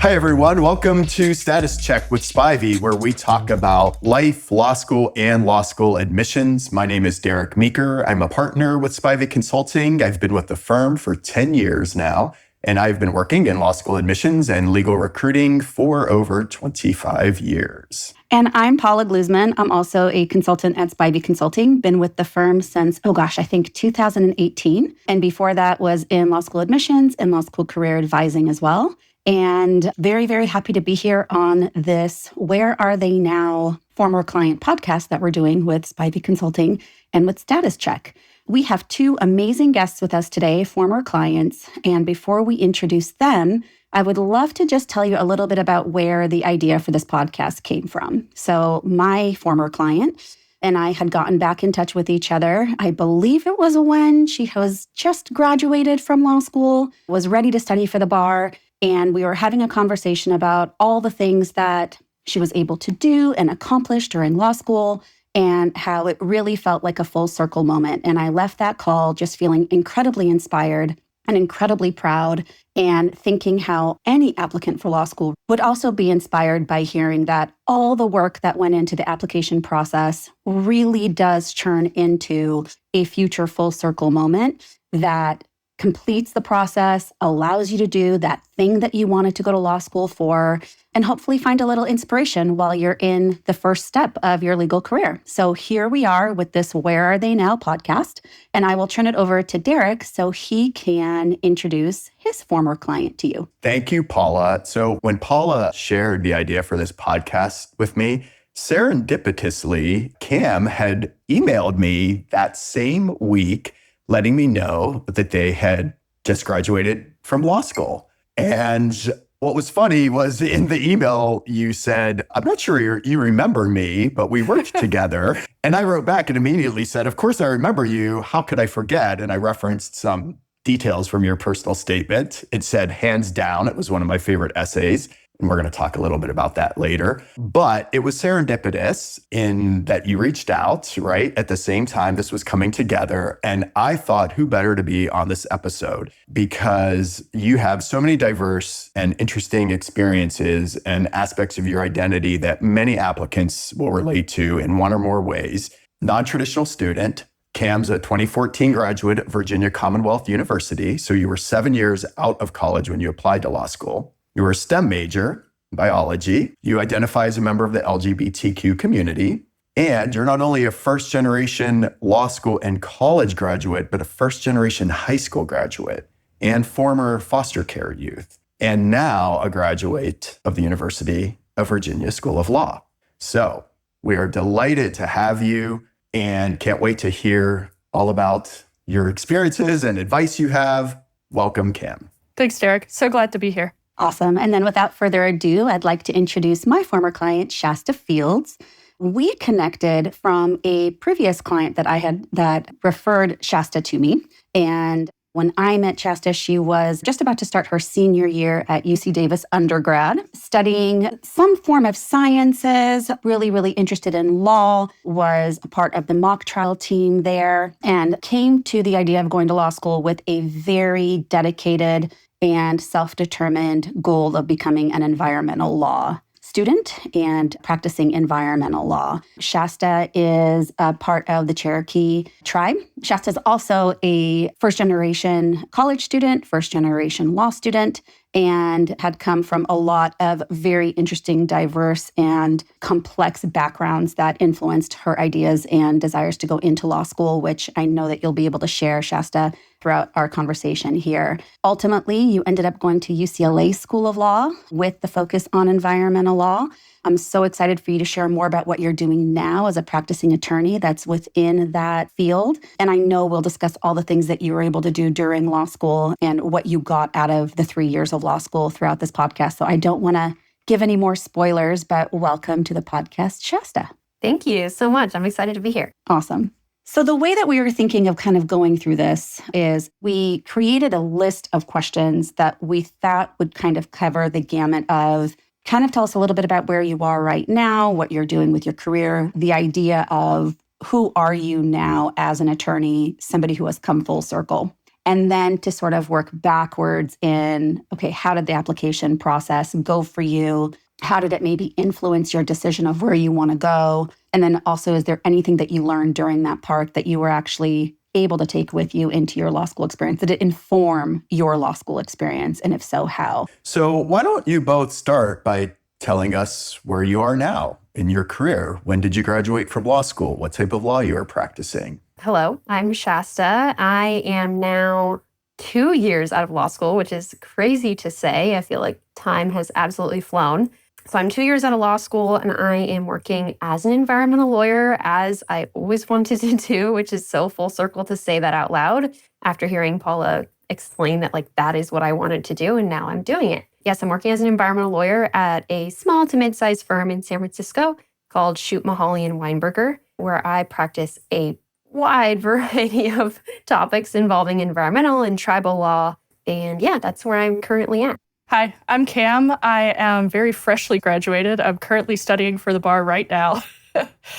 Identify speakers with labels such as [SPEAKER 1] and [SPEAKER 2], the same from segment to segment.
[SPEAKER 1] Hi, everyone. Welcome to Status Check with Spivey, where we talk about life, law school, and law school admissions. My name is Derek Meeker. I'm a partner with Spivey Consulting. I've been with the firm for 10 years now, and I've been working in law school admissions and legal recruiting for over 25 years.
[SPEAKER 2] And I'm Paula Gluzman. I'm also a consultant at Spivey Consulting. Been with the firm since, I think 2018. And before that was in law school admissions and law school career advising as well. And very, very happy to be here on this Where Are They Now former client podcast that we're doing with Spivey Consulting and with Status Check. We have two amazing guests with us today, former clients. And before we introduce them, I would love to just tell you a little bit about where the idea for this podcast came from. So my former client and I had gotten back in touch with each other. I believe it was when she was just graduated from law school, was ready to study for the bar. And we were having a conversation about all the things that she was able to do and accomplish during law school and how it really felt like a full circle moment. And I left that call just feeling incredibly inspired and incredibly proud and thinking how any applicant for law school would also be inspired by hearing that all the work that went into the application process really does turn into a future full circle moment that completes the process, allows you to do that thing that you wanted to go to law school for, and hopefully find a little inspiration while you're in the first step of your legal career. So here we are with this Where Are They Now podcast, and I will turn it over to Derek so he can introduce his former client to you.
[SPEAKER 1] Thank you, Paula. So when Paula shared the idea for this podcast with me, serendipitously, Cam had emailed me that same week letting me know that they had just graduated from law school. And what was funny was in the email, you said, I'm not sure you remember me, but we worked together. And I wrote back and immediately said, of course I remember you. How could I forget? And I referenced some details from your personal statement. It said, hands down, it was one of my favorite essays. And we're going to talk a little bit about that later. But it was serendipitous in that you reached out, right? At the same time, this was coming together. And I thought, who better to be on this episode? Because you have so many diverse and interesting experiences and aspects of your identity that many applicants will relate to in one or more ways. Non-traditional student. Cam's a 2014 graduate of Virginia Commonwealth University. So you were 7 years out of college when you applied to law school. You were a STEM major, biology. You identify as a member of the LGBTQ community. And you're not only a first-generation law school and college graduate, but a first-generation high school graduate and former foster care youth. And now a graduate of the University of Virginia School of Law. So we are delighted to have you and can't wait to hear all about your experiences and advice you have. Welcome, Cam.
[SPEAKER 3] Thanks, Derek. So glad to be here.
[SPEAKER 2] Awesome. And then without further ado, I'd like to introduce my former client, Shasta Fields. We connected from a previous client that I had that referred Shasta to me. And when I met Shasta, she was just about to start her senior year at UC Davis undergrad, studying some form of sciences, really, really interested in law, was a part of the mock trial team there, and came to the idea of going to law school with a very dedicated and self-determined goal of becoming an environmental law student and practicing environmental law. Shasta is a part of the Cherokee tribe. Shasta is also a first-generation college student, first-generation law student, and had come from a lot of very interesting, diverse, and complex backgrounds that influenced her ideas and desires to go into law school, which I know that you'll be able to share, Shasta, throughout our conversation here. Ultimately, you ended up going to UCLA School of Law with the focus on environmental law. I'm so excited for you to share more about what you're doing now as a practicing attorney that's within that field. And I know we'll discuss all the things that you were able to do during law school and what you got out of the 3 years of law school throughout this podcast. So I don't want to give any more spoilers, but welcome to the podcast, Shasta.
[SPEAKER 3] Thank you so much. I'm excited to be here.
[SPEAKER 2] Awesome. So the way that we were thinking of kind of going through this is we created a list of questions that we thought would kind of cover the gamut of kind of tell us a little bit about where you are right now, what you're doing with your career, the idea of who are you now as an attorney, somebody who has come full circle. And then to sort of work backwards in, okay, how did the application process go for you? How did it maybe influence your decision of where you want to go? And then also, is there anything that you learned during that part that you were actually able to take with you into your law school experience? Did it inform your law school experience? And if so, how?
[SPEAKER 1] So why don't you both start by telling us where you are now in your career? When did you graduate from law school? What type of law you are practicing?
[SPEAKER 3] Hello, I'm Shasta. I am now 2 years out of law school, which is crazy to say. I feel like time has absolutely flown. So I'm 2 years out of law school, and I am working as an environmental lawyer, as I always wanted to do, which is so full circle to say that out loud after hearing Paula explain that that is what I wanted to do, and now I'm doing it. Yes, I'm working as an environmental lawyer at a small to mid-sized firm in San Francisco called Shute, Mahoney & Weinberger, where I practice a wide variety of topics involving environmental and tribal law. And yeah, that's where I'm currently at.
[SPEAKER 4] Hi, I'm Cam. I am very freshly graduated. I'm currently studying for the bar right now.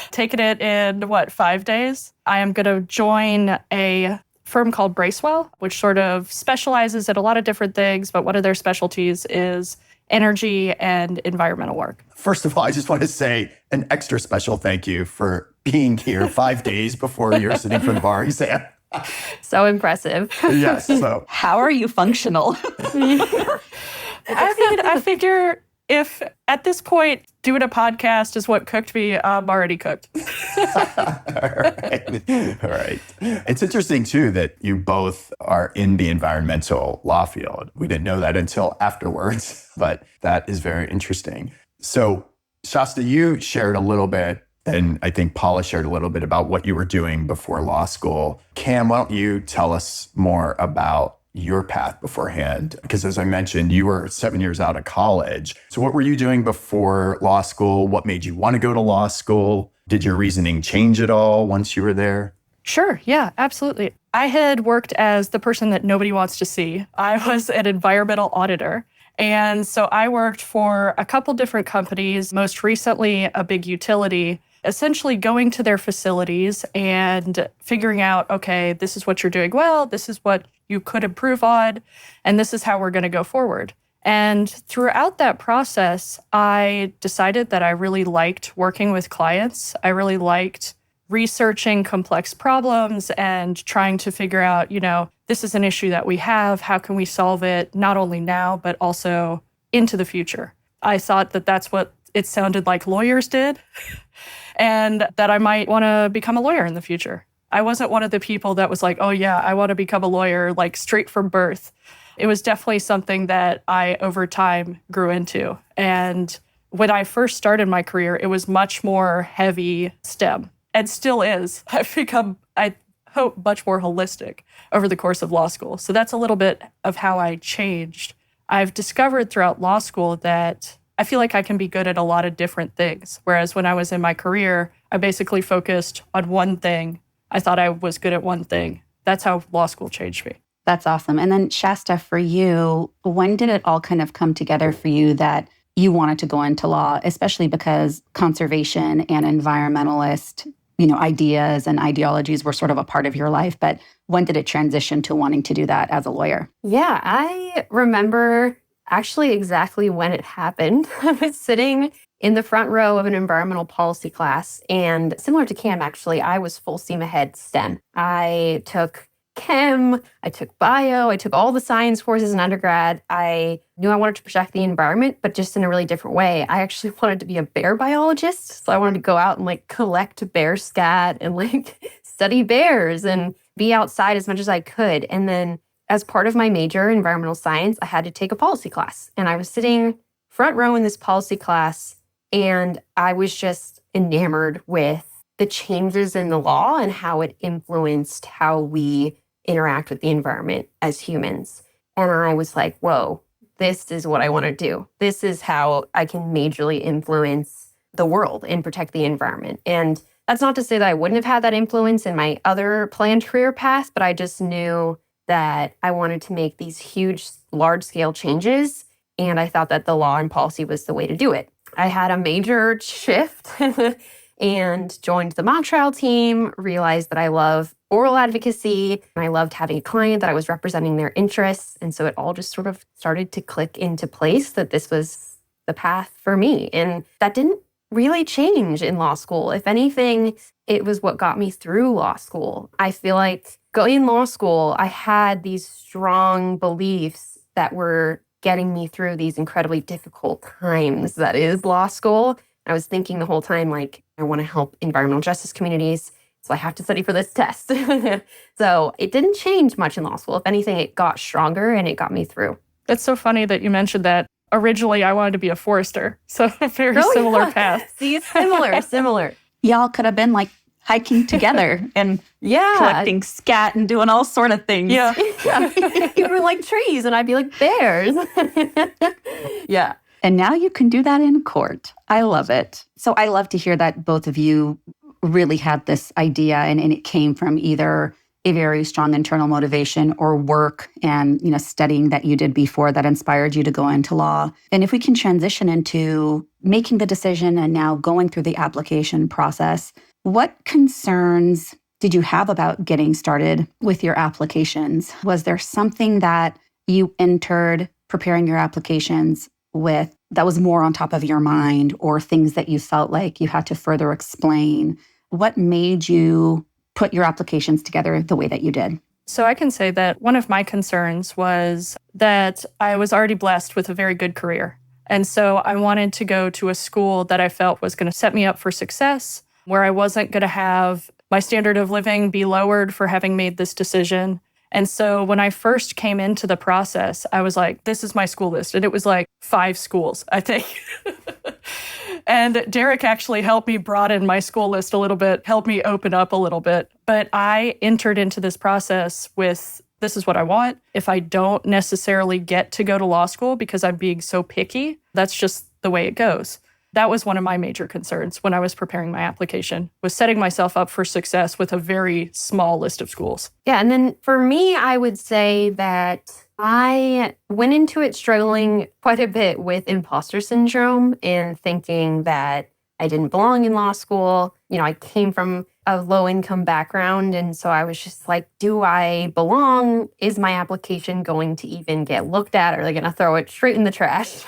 [SPEAKER 4] Taking it in, 5 days? I am going to join a firm called Bracewell, which sort of specializes in a lot of different things, but one of their specialties is energy and environmental work.
[SPEAKER 1] First of all, I just want to say an extra special thank you for being here 5 days before you're sitting for the bar exam.
[SPEAKER 3] So impressive.
[SPEAKER 1] Yes. So
[SPEAKER 2] How are you functional?
[SPEAKER 4] I figure if at this point doing a podcast is what cooked me, I'm already cooked.
[SPEAKER 1] All right. It's interesting, too, that you both are in the environmental law field. We didn't know that until afterwards, but that is very interesting. So, Shasta, you shared a little bit, and I think Paula shared a little bit about what you were doing before law school. Cam, why don't you tell us more about your path beforehand? Because as I mentioned, you were 7 years out of college. So what were you doing before law school? What made you want to go to law school? Did your reasoning change at all once you were there?
[SPEAKER 4] Sure. Yeah, absolutely. I had worked as the person that nobody wants to see. I was an environmental auditor. And so I worked for a couple different companies, most recently a big utility, essentially going to their facilities and figuring out, okay, this is what you're doing well, this is what you could improve on, and this is how we're going to go forward. And throughout that process, I decided that I really liked working with clients. I really liked researching complex problems and trying to figure out, this is an issue that we have. How can we solve it, not only now, but also into the future? I thought that that's what it sounded like lawyers did, and that I might want to become a lawyer in the future. I wasn't one of the people that was like, oh yeah, I want to become a lawyer, straight from birth. It was definitely something that I, over time, grew into. And when I first started my career, it was much more heavy STEM, and still is. I've become, I hope, much more holistic over the course of law school. So that's a little bit of how I changed. I've discovered throughout law school that I feel like I can be good at a lot of different things. Whereas when I was in my career, I basically focused on one thing. I thought I was good at one thing. That's how law school changed me.
[SPEAKER 2] That's awesome. And then Shasta, for you, when did it all kind of come together for you that you wanted to go into law, especially because conservation and environmentalist, ideas and ideologies were sort of a part of your life, but when did it transition to wanting to do that as a lawyer?
[SPEAKER 3] Yeah, I remember actually exactly when it happened. I was sitting in the front row of an environmental policy class, and similar to Cam, actually, I was full steam ahead STEM. I took chem, I took bio, I took all the science courses in undergrad. I knew I wanted to protect the environment, but just in a really different way. I actually wanted to be a bear biologist. So I wanted to go out and collect bear scat and study bears and be outside as much as I could. And then as part of my major, environmental science, I had to take a policy class. And I was sitting front row in this policy class, and I was just enamored with the changes in the law and how it influenced how we interact with the environment as humans. And I was like, whoa, this is what I want to do. This is how I can majorly influence the world and protect the environment. And that's not to say that I wouldn't have had that influence in my other planned career path, but I just knew that I wanted to make these huge, large-scale changes. And I thought that the law and policy was the way to do it. I had a major shift and joined the mock trial team, realized that I love oral advocacy, and I loved having a client that I was representing their interests. And so it all just sort of started to click into place that this was the path for me. And that didn't really change in law school. If anything, it was what got me through law school. I feel like going in law school, I had these strong beliefs that were getting me through these incredibly difficult times that is law school. I was thinking the whole time, like, I want to help environmental justice communities, so I have to study for this test. So it didn't change much in law school. If anything, it got stronger and it got me through.
[SPEAKER 4] It's so funny that you mentioned that. Originally, I wanted to be a forester, so a very similar path.
[SPEAKER 3] See, similar.
[SPEAKER 2] Y'all could have been like hiking together and collecting scat and doing all sort of things.
[SPEAKER 4] Yeah.
[SPEAKER 3] You were like trees and I'd be like bears. Yeah.
[SPEAKER 2] And now you can do that in court. I love it. So I love to hear that both of you really had this idea and it came from either a very strong internal motivation or work and, studying that you did before that inspired you to go into law. And if we can transition into making the decision and now going through the application process, what concerns did you have about getting started with your applications? Was there something that you entered preparing your applications with that was more on top of your mind, or things that you felt like you had to further explain? What made you put your applications together the way that you did?
[SPEAKER 4] So I can say that one of my concerns was that I was already blessed with a very good career. And so I wanted to go to a school that I felt was going to set me up for success, where I wasn't going to have my standard of living be lowered for having made this decision. And so when I first came into the process, I was like, this is my school list. And it was like 5 schools, I think. And Derek actually helped me broaden my school list a little bit, helped me open up a little bit. But I entered into this process with, this is what I want. If I don't necessarily get to go to law school because I'm being so picky, that's just the way it goes. That was one of my major concerns when I was preparing my application, was setting myself up for success with a very small list of schools.
[SPEAKER 3] Yeah, and then for me, I would say that I went into it struggling quite a bit with imposter syndrome and thinking that I didn't belong in law school. I came from a low-income background, and so I was just like, do I belong? Is my application going to even get looked at? Or are they going to throw it straight in the trash?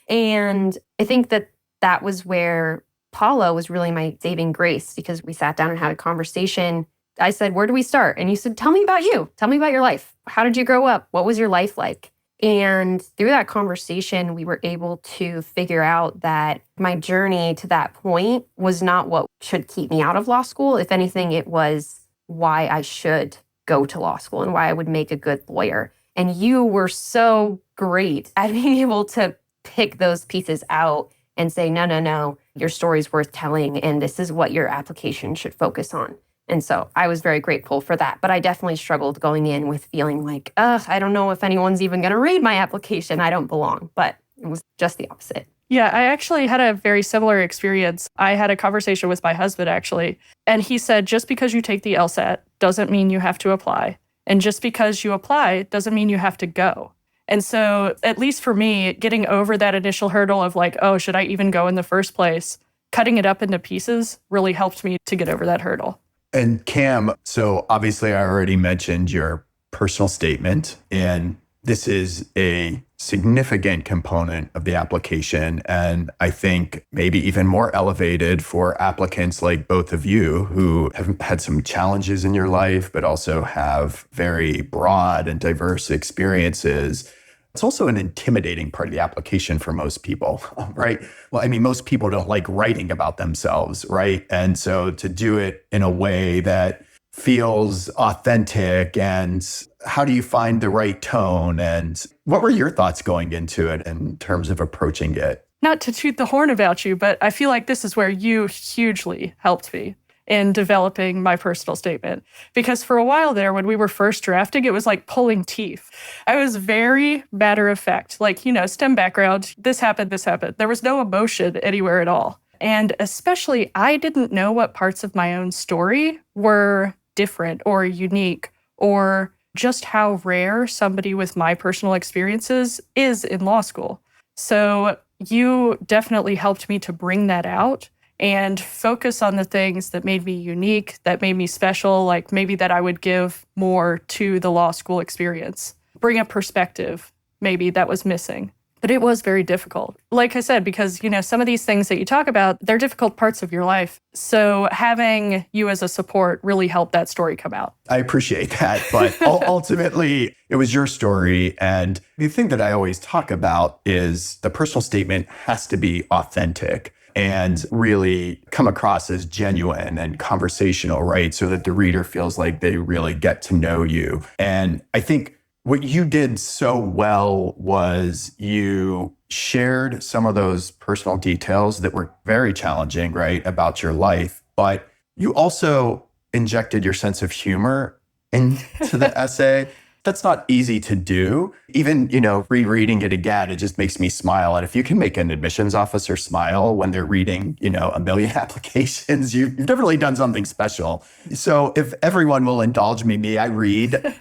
[SPEAKER 3] And I think that was where Paula was really my saving grace, because we sat down and had a conversation. I said, where do we start? And you said, tell me about you. Tell me about your life. How did you grow up? What was your life like? And through that conversation, we were able to figure out that my journey to that point was not what should keep me out of law school. If anything, it was why I should go to law school and why I would make a good lawyer. And you were so great at being able to pick those pieces out and say, no, your story's worth telling, and this is what your application should focus on. And so I was very grateful for that. But I definitely struggled going in with feeling like, I don't know if anyone's even going to read my application. I don't belong. But it was just the opposite.
[SPEAKER 4] Yeah, I actually had a very similar experience. I had a conversation with my husband, actually, and he said, just because you take the LSAT doesn't mean you have to apply. And just because you apply doesn't mean you have to go. And so, at least for me, getting over that initial hurdle of like, oh, should I even go in the first place? Cutting it up into pieces really helped me to get over that hurdle.
[SPEAKER 1] And Cam, so obviously I already mentioned your personal statement, and this is a significant component of the application. And I think maybe even more elevated for applicants like both of you who have had some challenges in your life, but also have very broad and diverse experiences. It's also an intimidating part of the application for most people, right? Well, I mean, most people don't like writing about themselves, right? And so to do it in a way that feels authentic, and how do you find the right tone? And what were your thoughts going into it in terms of approaching it?
[SPEAKER 4] Not to toot the horn about you, but I feel like this is where you hugely helped me in developing my personal statement. Because for a while there, when we were first drafting, it was like pulling teeth. I was very matter of fact, like, STEM background, this happened. There was no emotion anywhere at all. And especially, I didn't know what parts of my own story were different or unique, or just how rare somebody with my personal experiences is in law school. So you definitely helped me to bring that out and focus on the things that made me unique, that made me special, like maybe that I would give more to the law school experience. Bring a perspective maybe that was missing. But it was very difficult. Like I said, because, some of these things that you talk about, they're difficult parts of your life. So having you as a support really helped that story come out.
[SPEAKER 1] I appreciate that. But ultimately, it was your story. And the thing that I always talk about is the personal statement has to be authentic and really come across as genuine and conversational, right? So that the reader feels like they really get to know you. And I think what you did so well was you shared some of those personal details that were very challenging, right, about your life, but you also injected your sense of humor into the essay. That's not easy to do. Even, rereading it again, it just makes me smile. And if you can make an admissions officer smile when they're reading, a million applications, you've definitely done something special. So if everyone will indulge me, I read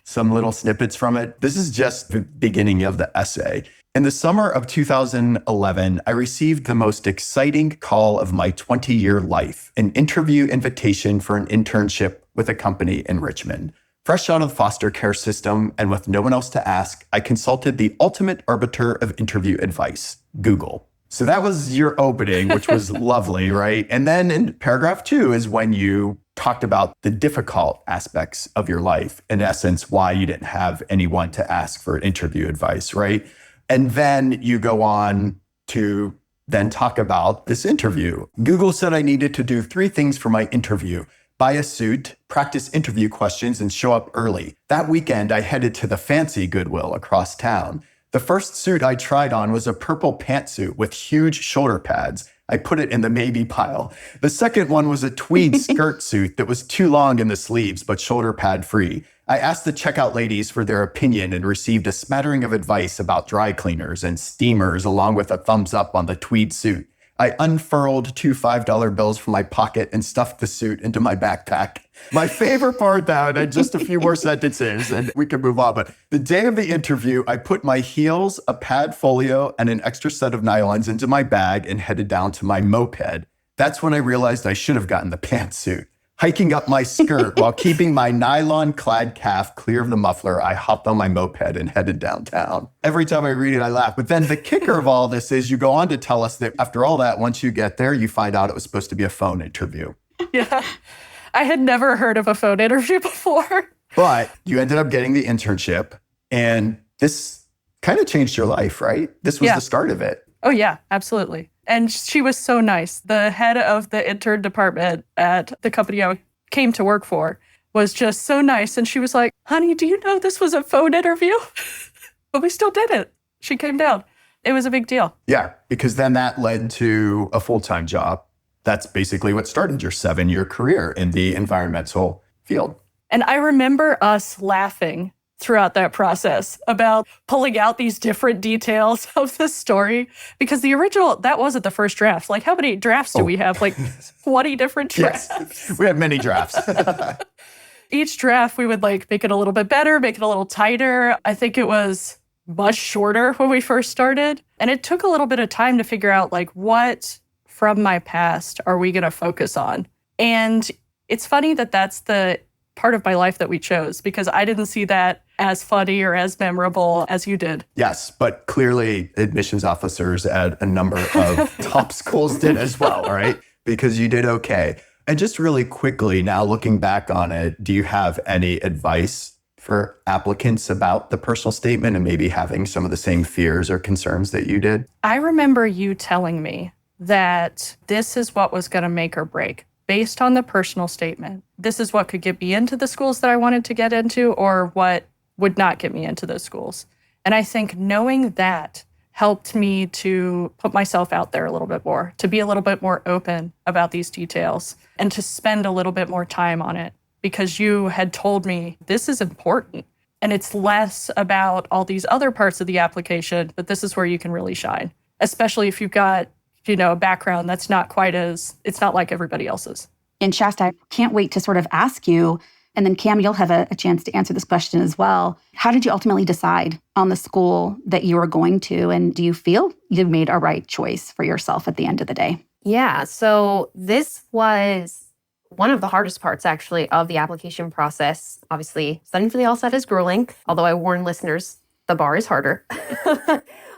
[SPEAKER 1] some little snippets from it. This is just the beginning of the essay. In the summer of 2011, I received the most exciting call of my 20-year life, an interview invitation for an internship with a company in Richmond. Fresh out of the foster care system and with no one else to ask, I consulted the ultimate arbiter of interview advice, Google. So that was your opening, which was lovely, right? And then in paragraph 2 is when you talked about the difficult aspects of your life, in essence, why you didn't have anyone to ask for interview advice, right? And then you go on to then talk about this interview. Google said I needed to do 3 things for my interview: buy a suit, practice interview questions, and show up early. That weekend, I headed to the fancy Goodwill across town. The first suit I tried on was a purple pantsuit with huge shoulder pads. I put it in the maybe pile. The second one was a tweed skirt suit that was too long in the sleeves, but shoulder pad free. I asked the checkout ladies for their opinion and received a smattering of advice about dry cleaners and steamers, along with a thumbs up on the tweed suit. I unfurled 2 $5 bills from my pocket and stuffed the suit into my backpack. My favorite part, though, and just a few more sentences, and we can move on, but the day of the interview, I put my heels, a pad folio, and an extra set of nylons into my bag and headed down to my moped. That's when I realized I should have gotten the pantsuit. Hiking up my skirt while keeping my nylon-clad calf clear of the muffler, I hopped on my moped and headed downtown. Every time I read it, I laugh. But then the kicker of all this is you go on to tell us that after all that, once you get there, you find out it was supposed to be a phone interview.
[SPEAKER 4] Yeah. I had never heard of a phone interview before.
[SPEAKER 1] But you ended up getting the internship, and this kind of changed your life, right? This was the start of it.
[SPEAKER 4] Oh, yeah, absolutely. And she was so nice. The head of the intern department at the company I came to work for was just so nice. And she was like, honey, do you know this was a phone interview? But we still did it. She came down. It was a big deal.
[SPEAKER 1] Yeah, because then that led to a full-time job. That's basically what started your 7-year career in the environmental field.
[SPEAKER 4] And I remember us laughing throughout that process about pulling out these different details of the story, because the original, that wasn't the first draft. Like, how many drafts do we have? Like 20 different drafts?
[SPEAKER 1] Yes, we have many drafts.
[SPEAKER 4] Each draft, we would make it a little bit better, make it a little tighter. I think it was much shorter when we first started. And it took a little bit of time to figure out what from my past are we going to focus on? And it's funny that that's the part of my life that we chose, because I didn't see that as funny or as memorable as you did.
[SPEAKER 1] Yes, but clearly admissions officers at a number of top schools did as well, right? Because you did okay. And just really quickly, now looking back on it, do you have any advice for applicants about the personal statement and maybe having some of the same fears or concerns that you did?
[SPEAKER 4] I remember you telling me that this is what was going to make or break. Based on the personal statement, this is what could get me into the schools that I wanted to get into, or what would not get me into those schools. And I think knowing that helped me to put myself out there a little bit more, to be a little bit more open about these details, and to spend a little bit more time on it, because you had told me this is important. And it's less about all these other parts of the application, but this is where you can really shine, especially if you've got a background that's not quite it's not like everybody else's.
[SPEAKER 2] And Shasta, I can't wait to sort of ask you, and then Cam, you'll have a chance to answer this question as well. How did you ultimately decide on the school that you were going to? And do you feel you made a right choice for yourself at the end of the day?
[SPEAKER 3] Yeah, so this was one of the hardest parts, actually, of the application process. Obviously, studying for the LSAT is grueling, although I warn listeners, the bar is harder.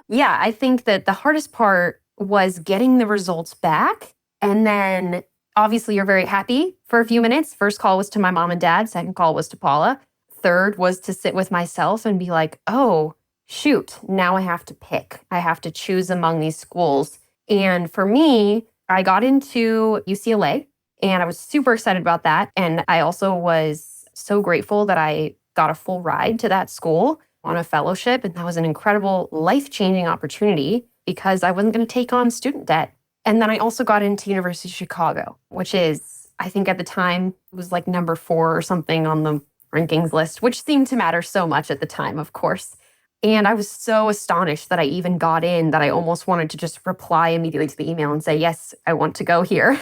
[SPEAKER 3] Yeah, I think that the hardest part was getting the results back. And then, obviously, you're very happy for a few minutes. First call was to my mom and dad. Second call was to Paula. Third was to sit with myself and be like, oh, shoot, now I have to pick. I have to choose among these schools. And for me, I got into UCLA and I was super excited about that. And I also was so grateful that I got a full ride to that school on a fellowship. And that was an incredible life-changing opportunity because I wasn't going to take on student debt. And then I also got into University of Chicago, which is, I think at the time, it was like number 4 or something on the rankings list, which seemed to matter so much at the time, of course. And I was so astonished that I even got in that I almost wanted to just reply immediately to the email and say, yes, I want to go here.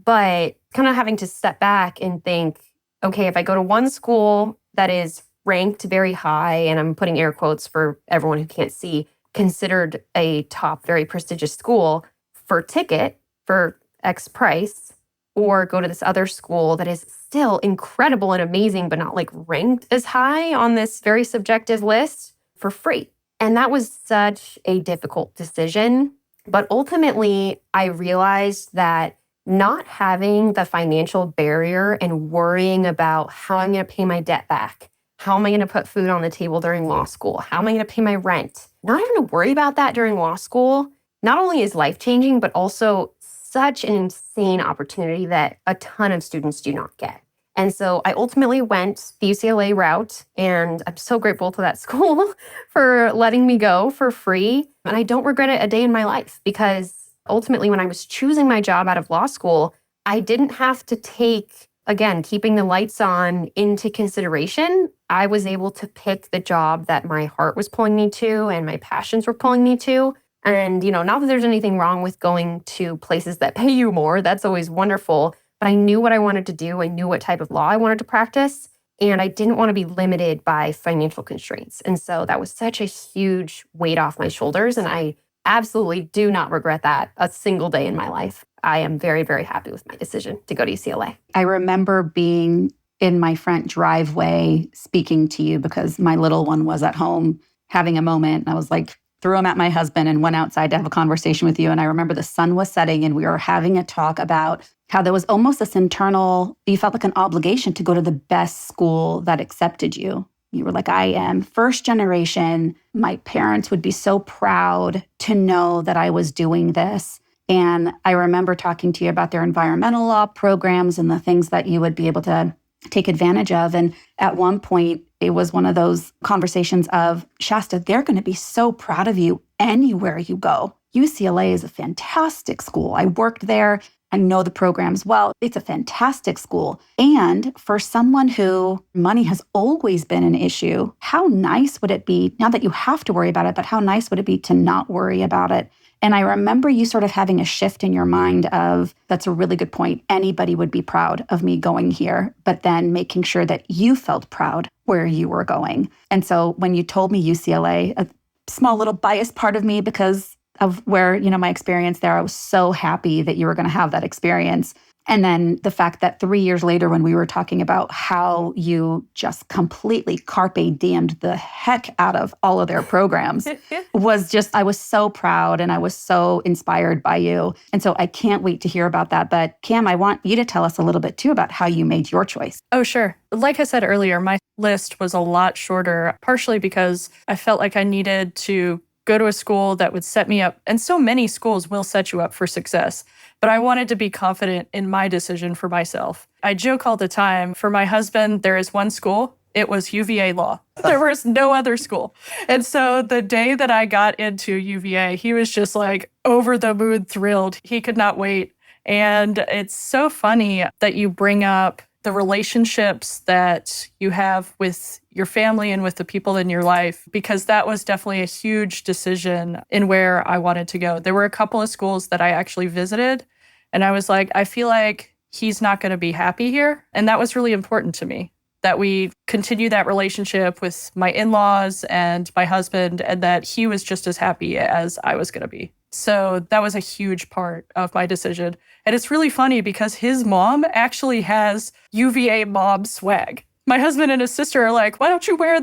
[SPEAKER 3] But kind of having to step back and think, okay, if I go to one school that is ranked very high, and I'm putting air quotes for everyone who can't see, considered a top, very prestigious school for ticket for X price, or go to this other school that is still incredible and amazing, but not like ranked as high on this very subjective list for free. And that was such a difficult decision. But ultimately, I realized that not having the financial barrier and worrying about how I'm going to pay my debt back, how am I going to put food on the table during law school, how am I going to pay my rent, not having to worry about that during law school, not only is life-changing, but also such an insane opportunity that a ton of students do not get. And so I ultimately went the UCLA route, and I'm so grateful to that school for letting me go for free. And I don't regret it a day in my life because ultimately when I was choosing my job out of law school, I didn't have to take, again, keeping the lights on into consideration. I was able to pick the job that my heart was pulling me to and my passions were pulling me to. And, not that there's anything wrong with going to places that pay you more. That's always wonderful. But I knew what I wanted to do. I knew what type of law I wanted to practice. And I didn't want to be limited by financial constraints. And so that was such a huge weight off my shoulders. And I absolutely do not regret that a single day in my life. I am very, very happy with my decision to go to UCLA.
[SPEAKER 2] I remember being in my front driveway speaking to you because my little one was at home having a moment. And I was like, threw him at my husband and went outside to have a conversation with you. And I remember the sun was setting and we were having a talk about how there was almost this internal, you felt like an obligation to go to the best school that accepted you. You were like, I am first generation. My parents would be so proud to know that I was doing this. And I remember talking to you about their environmental law programs and the things that you would be able to take advantage of. And at one point, it was one of those conversations of, Shasta, they're going to be so proud of you anywhere you go. UCLA is a fantastic school. I worked there. I know the programs well. It's a fantastic school. And for someone who money has always been an issue, how nice would it be, not that you have to worry about it, but how nice would it be to not worry about it? And I remember you sort of having a shift in your mind of, that's a really good point. Anybody would be proud of me going here, but then making sure that you felt proud where you were going. And so when you told me UCLA, a small little biased part of me because of where, my experience there, I was so happy that you were going to have that experience. And then the fact that 3 years later, when we were talking about how you just completely carpe diemed the heck out of all of their programs was just, I was so proud and I was so inspired by you. And so I can't wait to hear about that. But Cam, I want you to tell us a little bit too about how you made your choice.
[SPEAKER 4] Oh, sure. Like I said earlier, my list was a lot shorter, partially because I felt like I needed to go to a school that would set me up. And so many schools will set you up for success. But I wanted to be confident in my decision for myself. I joke all the time, for my husband, there is one school. It was UVA Law. There was no other school. And so the day that I got into UVA, he was just like over the moon thrilled. He could not wait. And it's so funny that you bring up the relationships that you have with your family and with the people in your life, because that was definitely a huge decision in where I wanted to go. There were a couple of schools that I actually visited, and I was like, I feel like he's not going to be happy here. And that was really important to me, that we continue that relationship with my in-laws and my husband, and that he was just as happy as I was going to be. So that was a huge part of my decision. And it's really funny because his mom actually has UVA mom swag. My husband and his sister are like, why don't you wear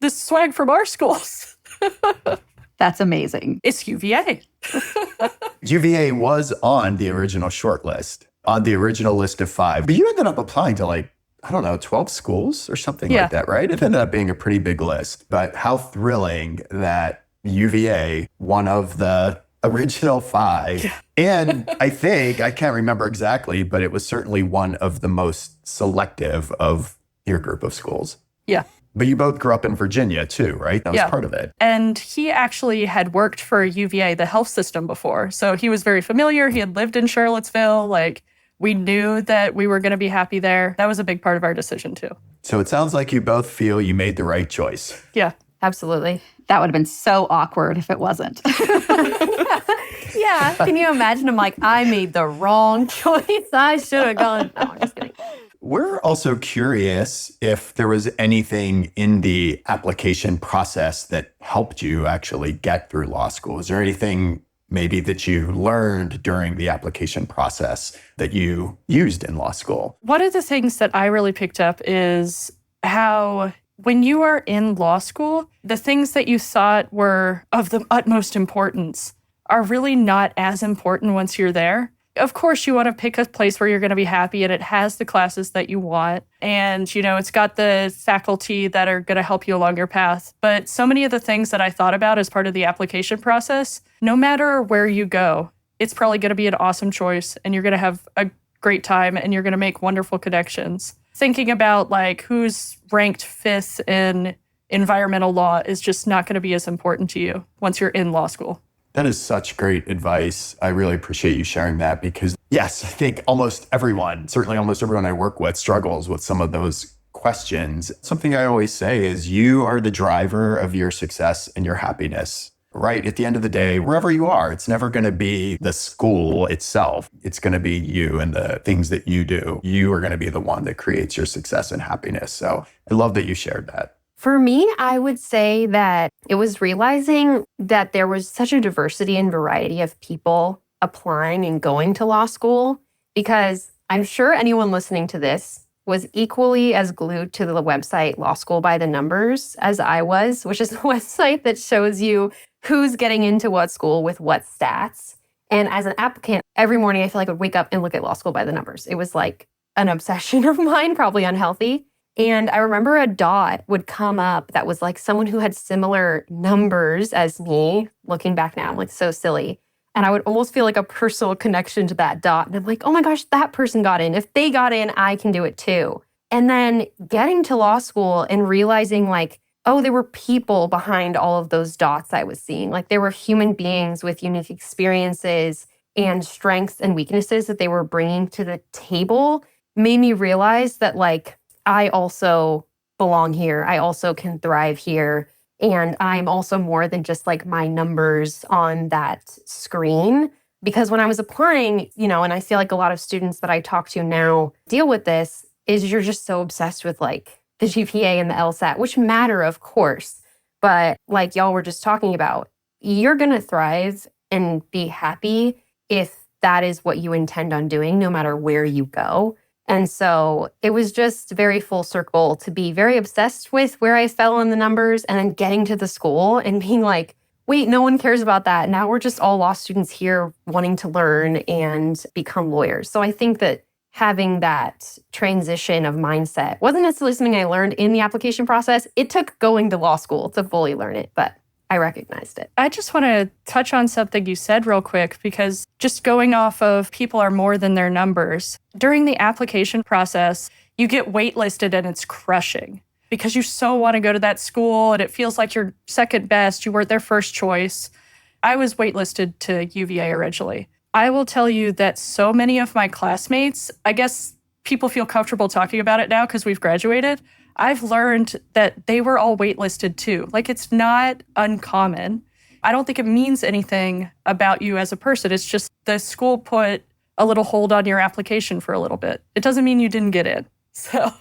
[SPEAKER 4] this swag from our schools?
[SPEAKER 2] That's amazing.
[SPEAKER 4] It's UVA.
[SPEAKER 1] UVA was on the original shortlist, on the original list of 5. But you ended up applying to 12 schools or something like that, right? It ended up being a pretty big list. But how thrilling that UVA, one of the original 5. Yeah. And I can't remember exactly, but it was certainly one of the most selective of your group of schools.
[SPEAKER 4] Yeah.
[SPEAKER 1] But you both grew up in Virginia too, right? That was part of it.
[SPEAKER 4] And he actually had worked for UVA, the health system, before. So he was very familiar. He had lived in Charlottesville. We knew that we were going to be happy there. That was a big part of our decision too.
[SPEAKER 1] So it sounds like you both feel you made the right choice.
[SPEAKER 4] Yeah.
[SPEAKER 3] Absolutely.
[SPEAKER 2] That would have been so awkward if it wasn't.
[SPEAKER 3] Yeah. Can you imagine? I'm like, I made the wrong choice. I should have gone. No, I'm just kidding.
[SPEAKER 1] We're also curious if there was anything in the application process that helped you actually get through law school. Is there anything maybe that you learned during the application process that you used in law school?
[SPEAKER 4] One of the things that I really picked up is how when you are in law school, the things that you thought were of the utmost importance are really not as important once you're there. Of course, you want to pick a place where you're going to be happy and it has the classes that you want. And, it's got the faculty that are going to help you along your path. But so many of the things that I thought about as part of the application process, no matter where you go, it's probably going to be an awesome choice and you're going to have a great time and you're going to make wonderful connections. Thinking about who's ranked 5th in environmental law is just not going to be as important to you once you're in law school.
[SPEAKER 1] That is such great advice. I really appreciate you sharing that because, yes, I think certainly almost everyone I work with struggles with some of those questions. Something I always say is you are the driver of your success and your happiness, right? At the end of the day, wherever you are, it's never going to be the school itself. It's going to be you and the things that you do. You are going to be the one that creates your success and happiness. So I love that you shared that.
[SPEAKER 3] For me, I would say that it was realizing that there was such a diversity and variety of people applying and going to law school, because I'm sure anyone listening to this was equally as glued to the website Law School by the Numbers as I was, which is a website that shows you who's getting into what school with what stats. And as an applicant, every morning I feel like I would wake up and look at Law School by the Numbers. It was like an obsession of mine, probably unhealthy. And I remember a dot would come up that was like someone who had similar numbers as me. Looking back now, I'm like so silly. And I would almost feel like a personal connection to that dot. And I'm like, oh my gosh, that person got in. If they got in, I can do it too. And then getting to law school and realizing there were people behind all of those dots I was seeing. There were human beings with unique experiences and strengths and weaknesses that they were bringing to the table made me realize that I also belong here. I also can thrive here. And I'm also more than just my numbers on that screen. Because when I was applying, and I feel like a lot of students that I talk to now deal with this, is you're just so obsessed with the GPA and the LSAT, which matter, of course. But like y'all were just talking about, you're going to thrive and be happy if that is what you intend on doing, no matter where you go. And so it was just very full circle to be very obsessed with where I fell in the numbers and then getting to the school and being like, wait, no one cares about that. Now we're just all law students here wanting to learn and become lawyers. So I think that having that transition of mindset wasn't necessarily something I learned in the application process. It took going to law school to fully learn it, but I recognized it.
[SPEAKER 4] I just want to touch on something you said real quick, because just going off of people are more than their numbers. During the application process, you get waitlisted and it's crushing because you so want to go to that school and it feels like you're second best. You weren't their first choice. I was waitlisted to UVA originally. I will tell you that so many of my classmates, I guess people feel comfortable talking about it now because we've graduated. I've learned that they were all waitlisted too. It's not uncommon. I don't think it means anything about you as a person. It's just the school put a little hold on your application for a little bit. It doesn't mean you didn't get in. So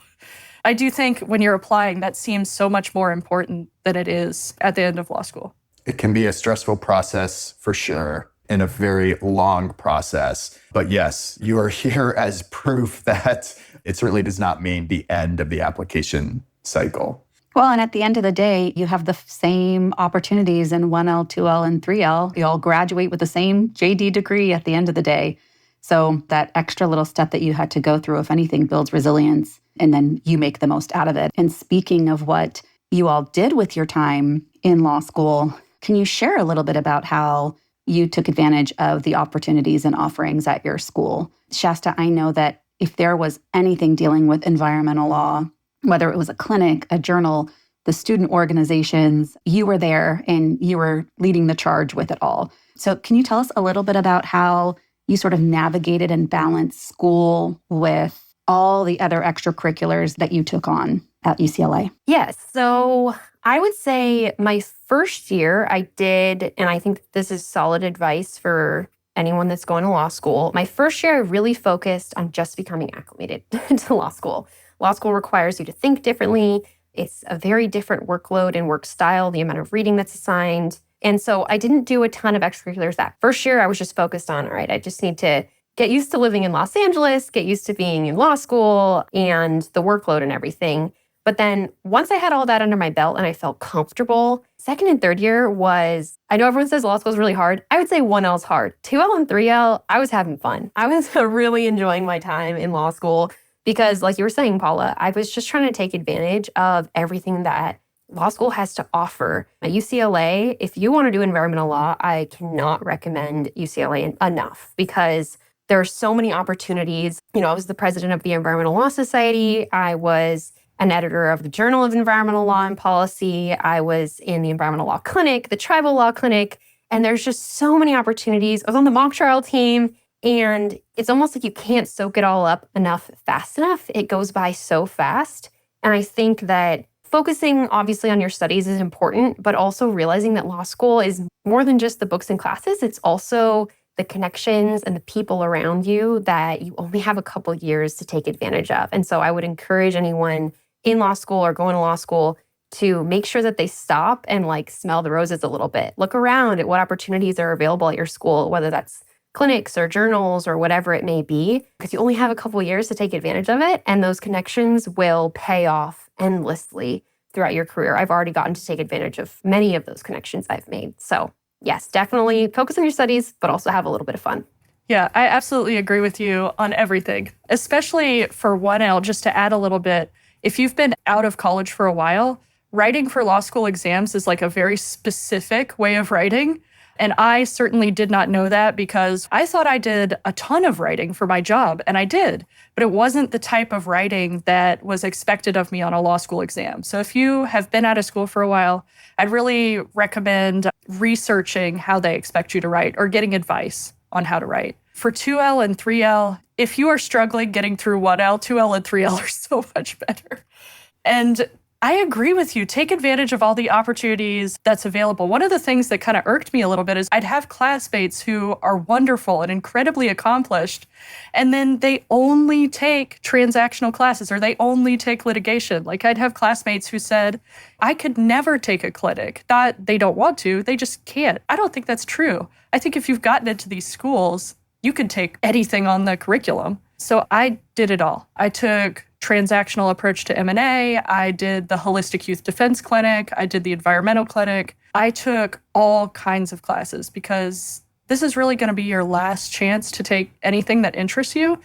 [SPEAKER 4] I do think when you're applying, that seems so much more important than it is at the end of law school.
[SPEAKER 1] It can be a stressful process for sure, and a very long process. But yes, you are here as proof that it certainly does not mean the end of the application cycle.
[SPEAKER 2] Well, and at the end of the day, you have the same opportunities in 1L, 2L, and 3L. You all graduate with the same JD degree at the end of the day. So that extra little step that you had to go through, if anything, builds resilience, and then you make the most out of it. And speaking of what you all did with your time in law school, can you share a little bit about how you took advantage of the opportunities and offerings at your school? Shasta, I know that if there was anything dealing with environmental law, whether it was a clinic, a journal, the student organizations, you were there and you were leading the charge with it all. So can you tell us a little bit about how you sort of navigated and balanced school with all the other extracurriculars that you took on at UCLA?
[SPEAKER 3] Yes. So I would say my first year I did, and I think this is solid advice for anyone that's going to law school. My first year, I really focused on just becoming acclimated to law school. Law school requires you to think differently. It's a very different workload and work style, the amount of reading that's assigned. And so I didn't do a ton of extracurriculars that first year. I was just focused on, all right, I just need to get used to living in Los Angeles, get used to being in law school and the workload and everything. But then once I had all that under my belt and I felt comfortable, second and third year was, I know everyone says law school is really hard. I would say 1L is hard. 2L and 3L, I was having fun. I was really enjoying my time in law school. Because like you were saying, Paula, I was just trying to take advantage of everything that law school has to offer. At UCLA, if you want to do environmental law, I cannot recommend UCLA enough because there are so many opportunities. You know, I was the president of the Environmental Law Society. I was an editor of the Journal of Environmental Law and Policy. I was in the Environmental Law Clinic, the Tribal Law Clinic, and there's just so many opportunities. I was on the mock trial team. And it's almost like you can't soak it all up fast enough. It goes by so fast. And I think that focusing obviously on your studies is important, but also realizing that law school is more than just the books and classes. It's also the connections and the people around you that you only have a couple years to take advantage of. And so I would encourage anyone in law school or going to law school to make sure that they stop and like smell the roses a little bit. Look around at what opportunities are available at your school, whether that's clinics or journals or whatever it may be, because you only have a couple years to take advantage of it. And those connections will pay off endlessly throughout your career. I've already gotten to take advantage of many of those connections I've made. So yes, definitely focus on your studies, but also have a little bit of fun.
[SPEAKER 4] Yeah, I absolutely agree with you on everything, especially for 1L, just to add a little bit. If you've been out of college for a while, writing for law school exams is like a very specific way of writing. And I certainly did not know that because I thought I did a ton of writing for my job, and I did, but it wasn't the type of writing that was expected of me on a law school exam. So if you have been out of school for a while, I'd really recommend researching how they expect you to write or getting advice on how to write. For 2L and 3L, if you are struggling getting through 1L, 2L and 3L are so much better. And I agree with you. Take advantage of all the opportunities that's available. One of the things that kind of irked me a little bit is I'd have classmates who are wonderful and incredibly accomplished, and then they only take transactional classes or they only take litigation. Like I'd have classmates who said, I could never take a clinic. Not they don't want to, they just can't. I don't think that's true. I think if you've gotten into these schools, you can take anything on the curriculum. So I did it all. I took transactional approach to M&A. I did the holistic youth defense clinic. I did the environmental clinic. I took all kinds of classes because this is really going to be your last chance to take anything that interests you.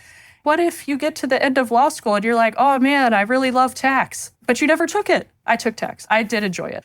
[SPEAKER 4] What if you get to the end of law school and you're like, oh man, I really love tax, but you never took it? I took tax. I did enjoy it.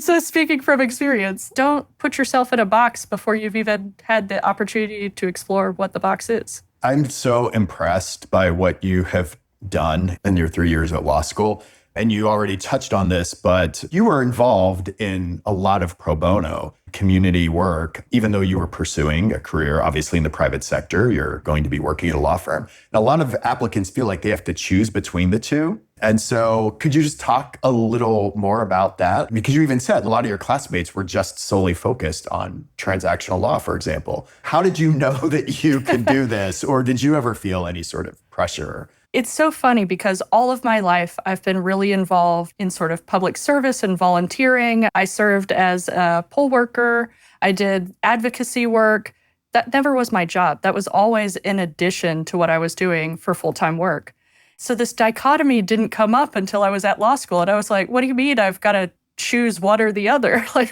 [SPEAKER 4] So speaking from experience, don't put yourself in a box before you've even had the opportunity to explore what the box is.
[SPEAKER 1] I'm so impressed by what you have done in your 3 years at law school. And you already touched on this, but you were involved in a lot of pro bono community work, even though you were pursuing a career, obviously in the private sector, you're going to be working at a law firm. And a lot of applicants feel like they have to choose between the two. And so could you just talk a little more about that? Because you even said a lot of your classmates were just solely focused on transactional law, for example. How did you know that you could do this? Or did you ever feel any sort of pressure?
[SPEAKER 4] It's so funny because all of my life, I've been really involved in sort of public service and volunteering. I served as a poll worker. I did advocacy work. That never was my job. That was always in addition to what I was doing for full-time work. So this dichotomy didn't come up until I was at law school. And I was like, what do you mean I've got to choose one or the other? Like,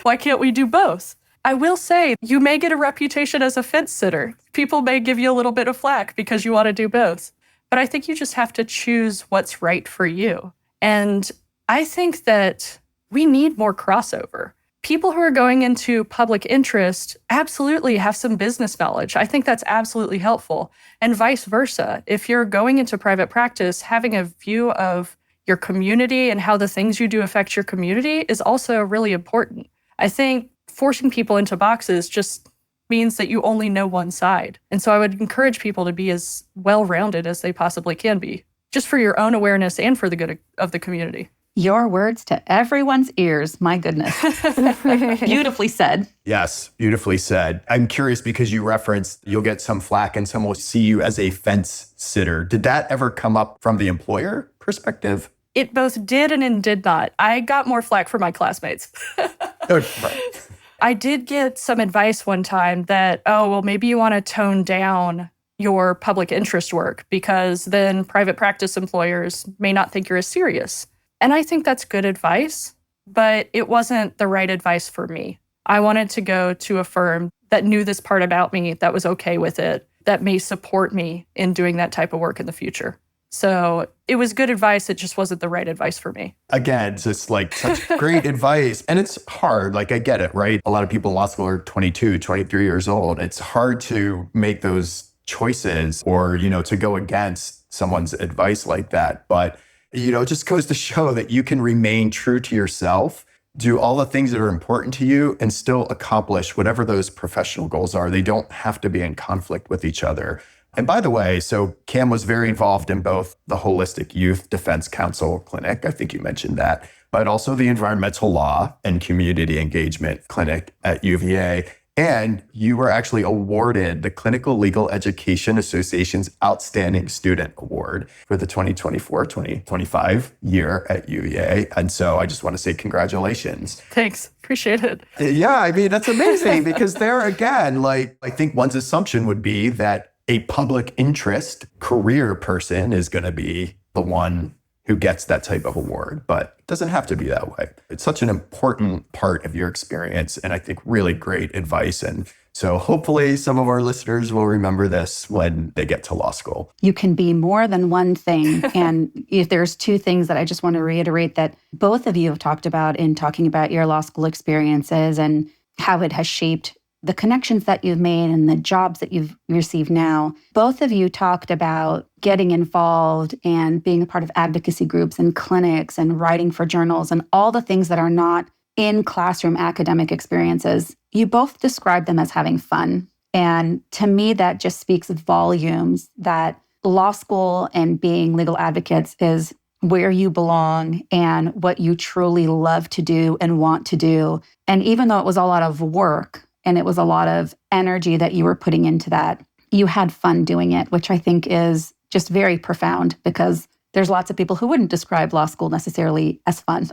[SPEAKER 4] why can't we do both? I will say, you may get a reputation as a fence sitter. People may give you a little bit of flack because you want to do both. But I think you just have to choose what's right for you. And I think that we need more crossover. People who are going into public interest absolutely have some business knowledge. I think that's absolutely helpful. And vice versa. If you're going into private practice, having a view of your community and how the things you do affect your community is also really important. I think forcing people into boxes just means that you only know one side. And so I would encourage people to be as well-rounded as they possibly can be, just for your own awareness and for the good of the community.
[SPEAKER 2] Your words to everyone's ears. My goodness. Beautifully said.
[SPEAKER 1] Yes, beautifully said. I'm curious because you referenced you'll get some flack and some will see you as a fence sitter. Did that ever come up from the employer perspective?
[SPEAKER 4] It both did and it did not. I got more flack from my classmates.
[SPEAKER 1] Right.
[SPEAKER 4] I did get some advice one time that, maybe you want to tone down your public interest work because then private practice employers may not think you're as serious. And I think that's good advice, but it wasn't the right advice for me. I wanted to go to a firm that knew this part about me, that was okay with it, that may support me in doing that type of work in the future. So it was good advice. It just wasn't the right advice for me.
[SPEAKER 1] Again, just like such great advice. And it's hard. Like, I get it, right? A lot of people in law school are 22, 23 years old. It's hard to make those choices or, to go against someone's advice like that. But it just goes to show that you can remain true to yourself, do all the things that are important to you, and still accomplish whatever those professional goals are. They don't have to be in conflict with each other. And by the way, so Cam was very involved in both the Holistic Youth Defense Council Clinic, I think you mentioned that, but also the Environmental Law and Community Engagement Clinic at UVA. And you were actually awarded the Clinical Legal Education Association's Outstanding Student Award for the 2024-2025 year at UVA. And so I just want to say congratulations.
[SPEAKER 4] Thanks. Appreciate it.
[SPEAKER 1] Yeah, I mean, that's amazing because there again, like, I think one's assumption would be that a public interest career person is going to be the one who gets that type of award, but it doesn't have to be that way. It's such an important part of your experience, and I think really great advice. And so hopefully some of our listeners will remember this when they get to law school.
[SPEAKER 2] You can be more than one thing. And if there's two things that I just want to reiterate that both of you have talked about in talking about your law school experiences and how it has shaped the connections that you've made and the jobs that you've received now. Both of you talked about getting involved and being a part of advocacy groups and clinics and writing for journals and all the things that are not in classroom academic experiences. You both described them as having fun. And to me, that just speaks volumes that law school and being legal advocates is where you belong and what you truly love to do and want to do. And even though it was a lot of work, and it was a lot of energy that you were putting into that, you had fun doing it, which I think is just very profound because there's lots of people who wouldn't describe law school necessarily as fun,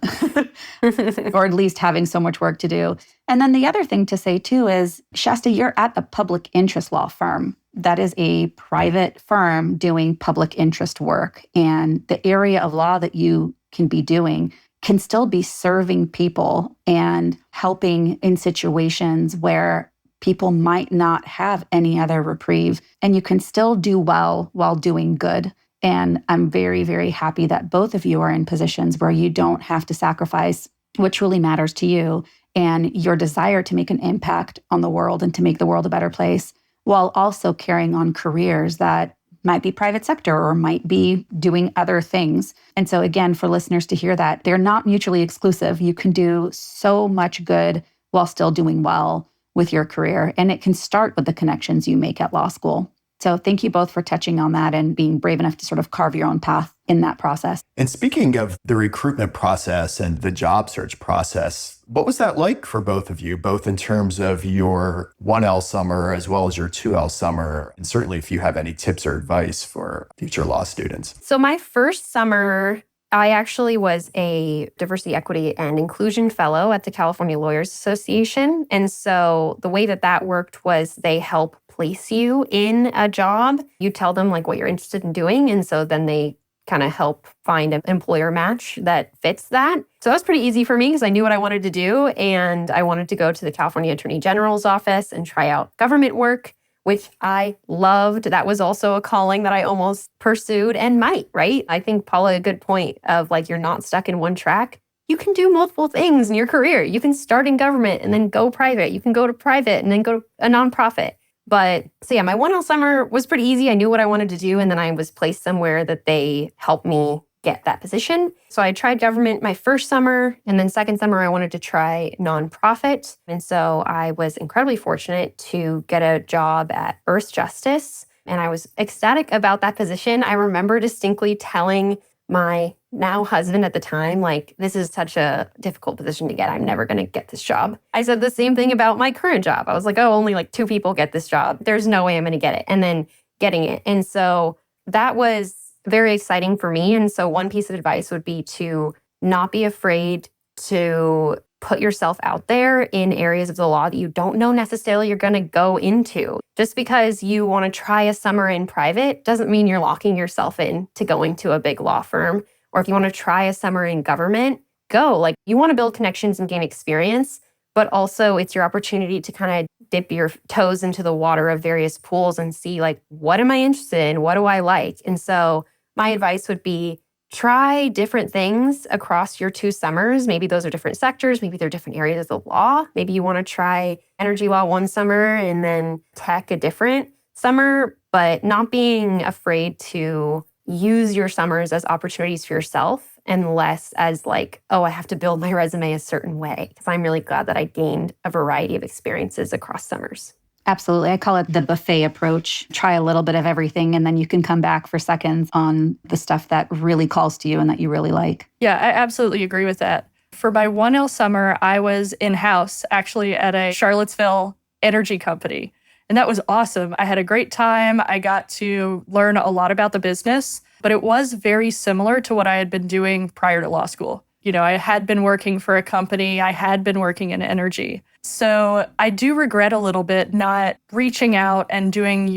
[SPEAKER 2] or at least having so much work to do. And then the other thing to say too is, Shasta, you're at a public interest law firm. That is a private firm doing public interest work. And the area of law that you can be doing can still be serving people and helping in situations where people might not have any other reprieve. And you can still do well while doing good. And I'm very, very happy that both of you are in positions where you don't have to sacrifice what truly matters to you and your desire to make an impact on the world and to make the world a better place, while also carrying on careers that might be private sector or might be doing other things. And so again, for listeners to hear that, they're not mutually exclusive. You can do so much good while still doing well with your career. And it can start with the connections you make at law school. So thank you both for touching on that and being brave enough to sort of carve your own path in that process.
[SPEAKER 1] And speaking of the recruitment process and the job search process, what was that like for both of you, both in terms of your 1L summer as well as your 2L summer? And certainly if you have any tips or advice for future law students.
[SPEAKER 3] So my first summer, I actually was a diversity, equity, and inclusion fellow at the California Lawyers Association. And so the way that worked was they help place you in a job. You tell them like what you're interested in doing. And so then they kind of help find an employer match that fits that. So that was pretty easy for me because I knew what I wanted to do. And I wanted to go to the California Attorney General's office and try out government work, which I loved. That was also a calling that I almost pursued and might, right? I think, Paula, a good point of like, you're not stuck in one track. You can do multiple things in your career. You can start in government and then go private. You can go to private and then go to a nonprofit. But so yeah, my 1L summer was pretty easy. I knew what I wanted to do. And then I was placed somewhere that they helped me get that position. So I tried government my first summer. And then second summer, I wanted to try nonprofit. And so I was incredibly fortunate to get a job at Earth Justice. And I was ecstatic about that position. I remember distinctly telling my now husband at the time, like, this is such a difficult position to get. I'm never going to get this job. I said the same thing about my current job. I was like, oh, only like 2 people get this job. There's no way I'm going to get it. And then getting it. And so that was very exciting for me. And so one piece of advice would be to not be afraid to put yourself out there in areas of the law that you don't know necessarily you're going to go into. Just because you want to try a summer in private doesn't mean you're locking yourself in to going to a big law firm. Or if you want to try a summer in government, go. Like, you want to build connections and gain experience, but also it's your opportunity to kind of dip your toes into the water of various pools and see, like, what am I interested in? What do I like? And so my advice would be, try different things across your 2 summers. Maybe those are different sectors. Maybe they're different areas of the law. Maybe you want to try energy law one summer and then tech a different summer, but not being afraid to use your summers as opportunities for yourself and less as like, oh, I have to build my resume a certain way. Because I'm really glad that I gained a variety of experiences across summers.
[SPEAKER 2] Absolutely. I call it the buffet approach. Try a little bit of everything, and then you can come back for seconds on the stuff that really calls to you and that you really like.
[SPEAKER 4] Yeah, I absolutely agree with that. For my 1L summer, I was in-house actually at a Charlottesville energy company. And that was awesome. I had a great time. I got to learn a lot about the business, but it was very similar to what I had been doing prior to law school. You know, I had been working for a company. I had been working in energy. So I do regret a little bit not reaching out and doing,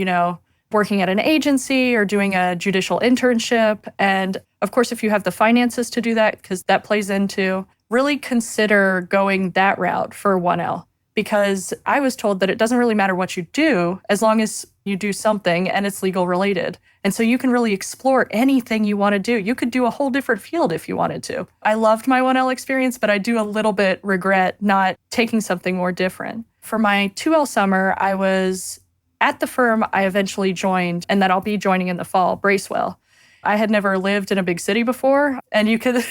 [SPEAKER 4] working at an agency or doing a judicial internship. And of course, if you have the finances to do that, because that plays into, really consider going that route for 1L. Because I was told that it doesn't really matter what you do as long as you do something and it's legal related. And so you can really explore anything you want to do. You could do a whole different field if you wanted to. I loved my 1L experience, but I do a little bit regret not taking something more different. For my 2L summer, I was at the firm I eventually joined and that I'll be joining in the fall, Bracewell. I had never lived in a big city before, and you could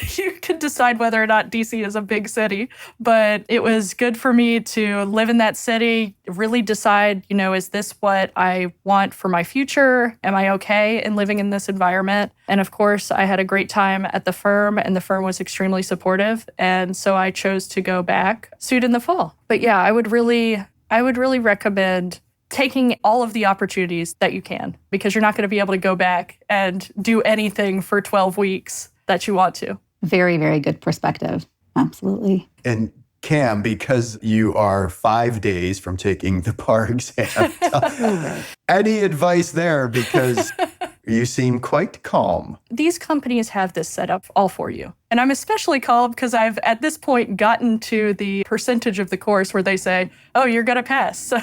[SPEAKER 4] decide whether or not DC is a big city, but it was good for me to live in that city, really decide, is this what I want for my future? Am I okay in living in this environment? And of course, I had a great time at the firm, and the firm was extremely supportive, and so I chose to go back soon in the fall. But yeah, I would really recommend taking all of the opportunities that you can, because you're not going to be able to go back and do anything for 12 weeks that you want to.
[SPEAKER 2] Very, very good perspective. Absolutely.
[SPEAKER 1] And Cam, because you are 5 days from taking the bar exam, any advice there? Because you seem quite calm.
[SPEAKER 4] These companies have this set up all for you. And I'm especially calm because I've, at this point, gotten to the percentage of the course where they say, oh, you're going to pass. So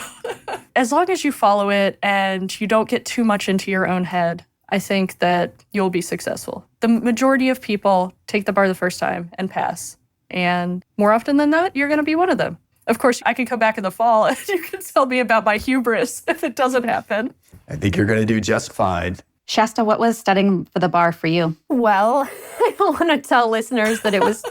[SPEAKER 4] as long as you follow it and you don't get too much into your own head, I think that you'll be successful. The majority of people take the bar the first time and pass. And more often than not, you're going to be one of them. Of course, I can come back in the fall and you can tell me about my hubris if it doesn't happen.
[SPEAKER 1] I think you're going to do just fine.
[SPEAKER 2] Shasta, what was studying for the bar for you?
[SPEAKER 3] Well, I don't want to tell listeners that it was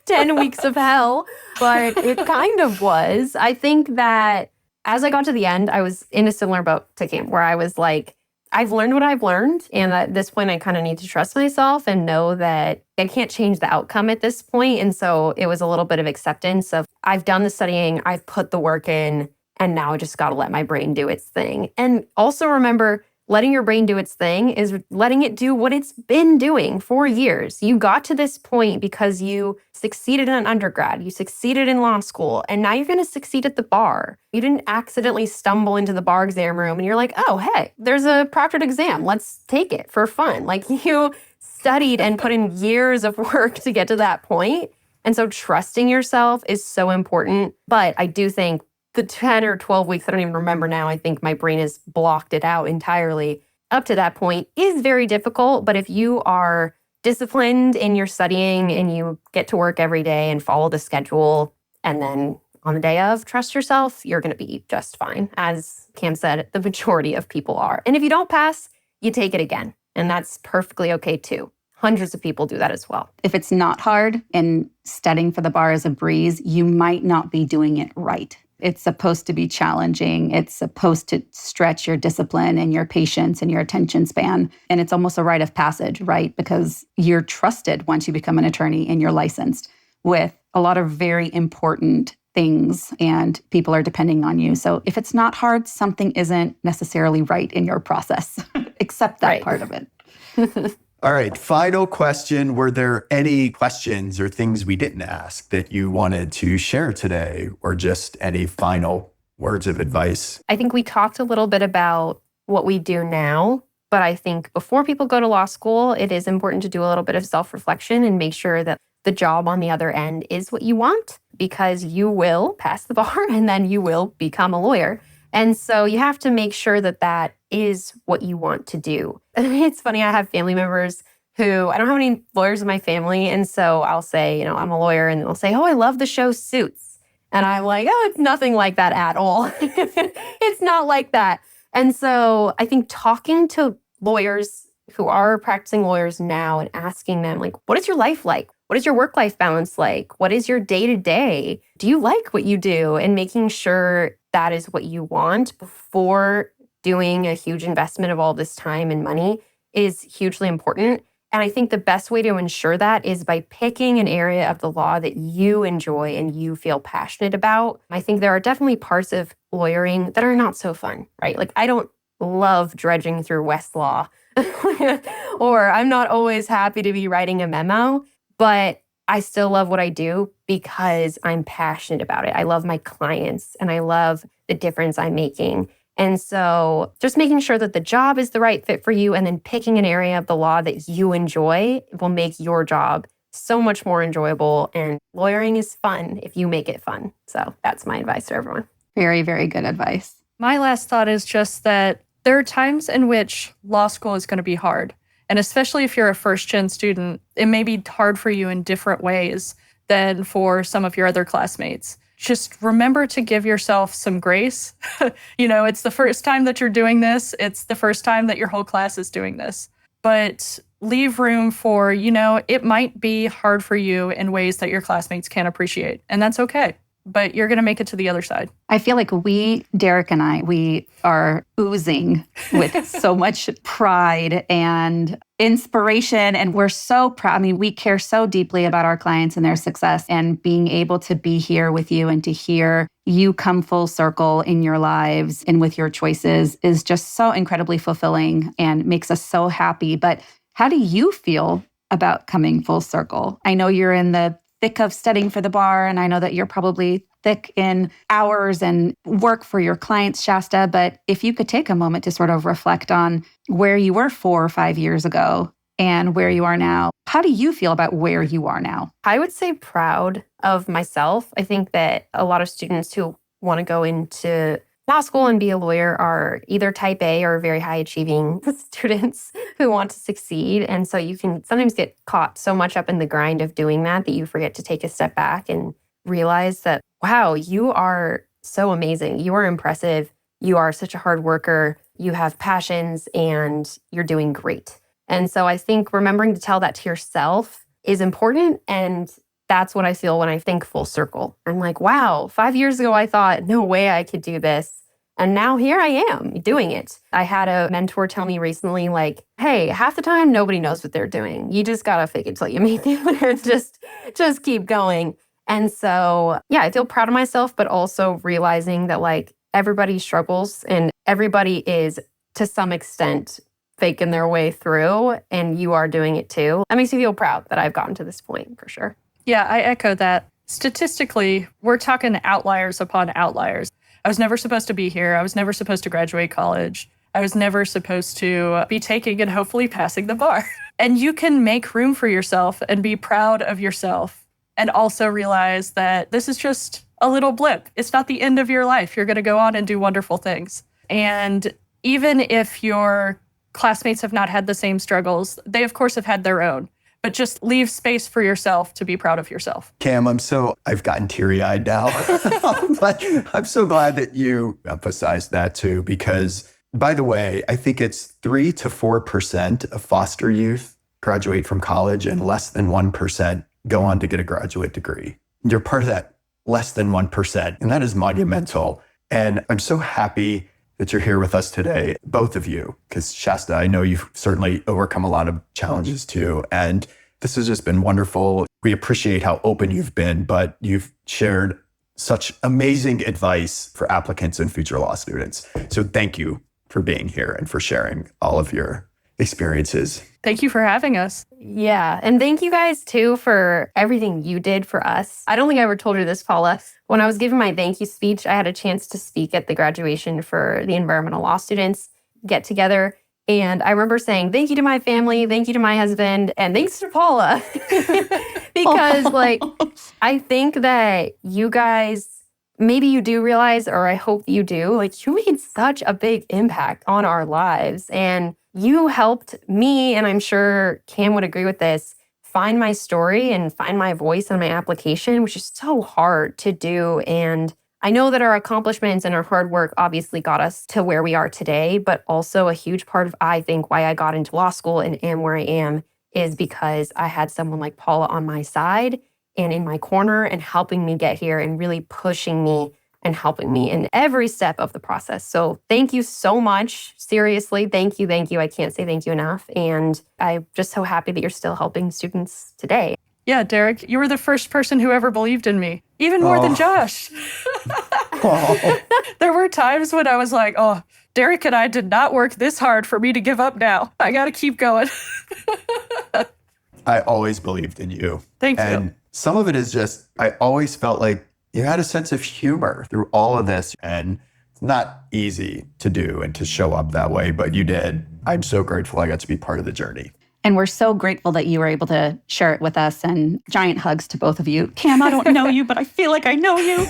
[SPEAKER 3] 10 weeks of hell, but it kind of was. I think that as I got to the end, I was in a similar boat to Cam, where I was like, I've learned what I've learned. And at this point, I kind of need to trust myself and know that I can't change the outcome at this point. And so it was a little bit of acceptance of I've done the studying, I've put the work in, and now I just got to let my brain do its thing. And also remember, letting your brain do its thing is letting it do what it's been doing for years. You got to this point because you succeeded in undergrad, you succeeded in law school, and now you're going to succeed at the bar. You didn't accidentally stumble into the bar exam room and you're like, oh, hey, there's a proctored exam. Let's take it for fun. Like, you studied and put in years of work to get to that point. And so trusting yourself is so important. But I do think the 10 or 12 weeks, I don't even remember now, I think my brain has blocked it out entirely. Up to that point is very difficult, but if you are disciplined in your studying and you get to work every day and follow the schedule, and then on the day of, trust yourself, you're going to be just fine. As Cam said, the majority of people are. And if you don't pass, you take it again, and that's perfectly okay too. Hundreds of people do that as well.
[SPEAKER 2] If it's not hard and studying for the bar is a breeze, you might not be doing it right. It's supposed to be challenging. It's supposed to stretch your discipline and your patience and your attention span. And it's almost a rite of passage, right? Because you're trusted once you become an attorney and you're licensed with a lot of very important things, and people are depending on you. So if it's not hard, something isn't necessarily right in your process, except that part of it.
[SPEAKER 1] All right, final question. Were there any questions or things we didn't ask that you wanted to share today, or just any final words of advice?
[SPEAKER 3] I think we talked a little bit about what we do now, but I think before people go to law school, it is important to do a little bit of self-reflection and make sure that the job on the other end is what you want, because you will pass the bar and then you will become a lawyer. And so you have to make sure that that is what you want to do. It's funny, I have family members who, I don't have any lawyers in my family. And so I'll say, you know, I'm a lawyer, and they'll say, oh, I love the show Suits. And I'm like, oh, it's nothing like that at all. It's not like that. And so I think talking to lawyers who are practicing lawyers now and asking them, like, what is your life like? What is your work-life balance like? What is your day-to-day? Do you like what you do? And making sure that is what you want before doing a huge investment of all this time and money is hugely important. And I think the best way to ensure that is by picking an area of the law that you enjoy and you feel passionate about. I think there are definitely parts of lawyering that are not so fun, right? Like, I don't love dredging through Westlaw, or I'm not always happy to be writing a memo, but I still love what I do because I'm passionate about it. I love my clients and I love the difference I'm making. And so just making sure that the job is the right fit for you, and then picking an area of the law that you enjoy will make your job so much more enjoyable. And lawyering is fun if you make it fun. So that's my advice to everyone.
[SPEAKER 2] Very, very good advice.
[SPEAKER 4] My last thought is just that there are times in which law school is going to be hard. And especially if you're a first-gen student, it may be hard for you in different ways than for some of your other classmates. Just remember to give yourself some grace. You know, it's the first time that you're doing this. It's the first time that your whole class is doing this. But leave room for, you know, it might be hard for you in ways that your classmates can't appreciate. And that's okay. But you're going to make it to the other side.
[SPEAKER 2] I feel like Derek and I, we are oozing with so much pride and inspiration. And we're so proud. I mean, we care so deeply about our clients and their success, and being able to be here with you and to hear you come full circle in your lives and with your choices is just so incredibly fulfilling and makes us so happy. But how do you feel about coming full circle? I know you're in the thick of studying for the bar, and I know that you're probably thick in hours and work for your clients, Shasta, but if you could take a moment to sort of reflect on where you were 4 or 5 years ago and where you are now, how do you feel about where you are now?
[SPEAKER 3] I would say proud of myself. I think that a lot of students who want to go into law school and be a lawyer are either type A or very high achieving students who want to succeed. And so you can sometimes get caught so much up in the grind of doing that you forget to take a step back and realize that, wow, you are so amazing. You are impressive. You are such a hard worker. You have passions and you're doing great. And so I think remembering to tell that to yourself is important. And that's what I feel when I think full circle. I'm like, wow, 5 years ago, I thought, no way I could do this. And now here I am doing it. I had a mentor tell me recently, like, hey, half the time, nobody knows what they're doing. You just got to fake it till you make it. just keep going. And so, yeah, I feel proud of myself, but also realizing that like everybody struggles and everybody is to some extent faking their way through, and you are doing it too. That makes me feel proud that I've gotten to this point for sure.
[SPEAKER 4] Yeah, I echo that. Statistically, we're talking outliers upon outliers. I was never supposed to be here. I was never supposed to graduate college. I was never supposed to be taking and hopefully passing the bar. And you can make room for yourself and be proud of yourself and also realize that this is just a little blip. It's not the end of your life. You're going to go on and do wonderful things. And even if your classmates have not had the same struggles, they of course have had their own. But just leave space for yourself to be proud of yourself.
[SPEAKER 1] Cam, I've gotten teary-eyed now. I'm so glad that you emphasized that too, because by the way, I think it's 3 to 4% of foster youth graduate from college and less than 1% go on to get a graduate degree. You're part of that less than 1%, and that is monumental. And I'm so happy that you're here with us today, both of you, because Shasta, I know you've certainly overcome a lot of challenges too. And this has just been wonderful. We appreciate how open you've been, but you've shared such amazing advice for applicants and future law students. So thank you for being here and for sharing all of your experiences.
[SPEAKER 4] Thank you for having us.
[SPEAKER 3] Yeah. And thank you guys too for everything you did for us. I don't think I ever told you this, Paula. When I was giving my thank you speech, I had a chance to speak at the graduation for the environmental law students get together. And I remember saying, thank you to my family, thank you to my husband, and thanks to Paula. Because like, I think that you guys, maybe you do realize, or I hope you do, like you made such a big impact on our lives. And you helped me, and I'm sure Cam would agree with this, find my story and find my voice in my application, which is so hard to do. And I know that our accomplishments and our hard work obviously got us to where we are today, but also a huge part of, I think, why I got into law school and am where I am is because I had someone like Paula on my side and in my corner and helping me get here and really pushing me and helping me in every step of the process. So thank you so much. Seriously, thank you. I can't say thank you enough. And I'm just so happy that you're still helping students today.
[SPEAKER 4] Yeah, Derek, you were the first person who ever believed in me, even more than Josh. There were times when I was like, oh, Derek and I did not work this hard for me to give up now. I got to keep going.
[SPEAKER 1] I always believed in you.
[SPEAKER 4] Thank you.
[SPEAKER 1] And some of it is just, I always felt like you had a sense of humor through all of this. And it's not easy to do and to show up that way, but you did. I'm so grateful I got to be part of the journey.
[SPEAKER 2] And we're so grateful that you were able to share it with us, and giant hugs to both of you. Cam, I don't know you, but I feel like I know you.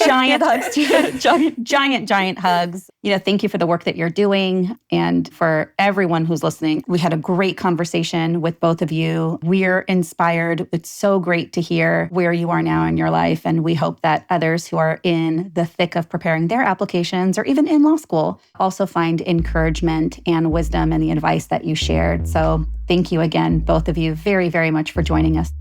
[SPEAKER 2] Giant hugs to you. Giant hugs. Thank you for the work that you're doing. And for everyone who's listening, we had a great conversation with both of you. We're inspired. It's so great to hear where you are now in your life. And we hope that others who are in the thick of preparing their applications or even in law school also find encouragement and wisdom in the advice that you shared. So thank you again, both of you, very, very much for joining us.